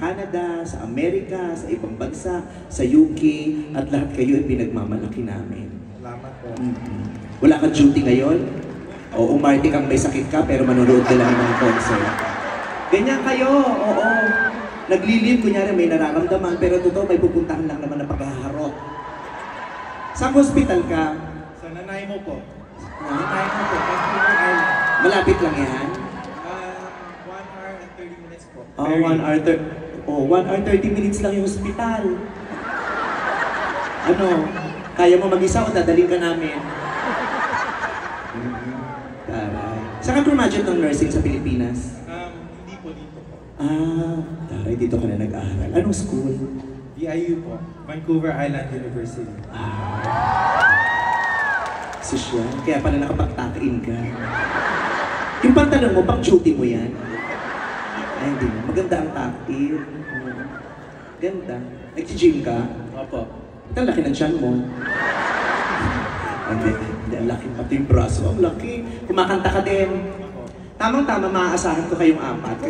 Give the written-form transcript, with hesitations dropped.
Canada, sa Amerika, sa ibang bansa, sa UK, at lahat kayo ay pinagmamalaki namin. Salamat po. Wala kang duty ngayon? O umarte kang may sakit ka pero manonood ka lang ng mga concert. Ganyan kayo, oo. Naglilin, kunyari may nararamdaman, pero totoo may pupuntahan lang naman na paghaharot. Saan hospital ka? Sa nanay mo po. Ha? Nanay mo po, Vancouver Island. Malapit lang yan? 1 hour and 30 minutes po. Oh, 1 hour, 30 minutes lang yung hospital. Ano? Kaya mo mag-isa o dadaling ka namin? Taray. Saan ka graduate ng nursing sa Pilipinas? Hindi po dito po. Taray, dito ka na nag-aaral. Anong school? VIU po. Vancouver Island University. Sosyal. Kaya pala nakapag-tuck-in ka. Yung pantalon mo, pang-duty mo yan? Ay, hindi mo. Maganda ang tuck-in. Ganda. Nag-gym ka? Opo. Ang laki ng tiyan mo. Hindi, ang laki pati yung braso. Ang laki. Kumakanta ka din. Tamang-tama, maaasahan ko kayong apat.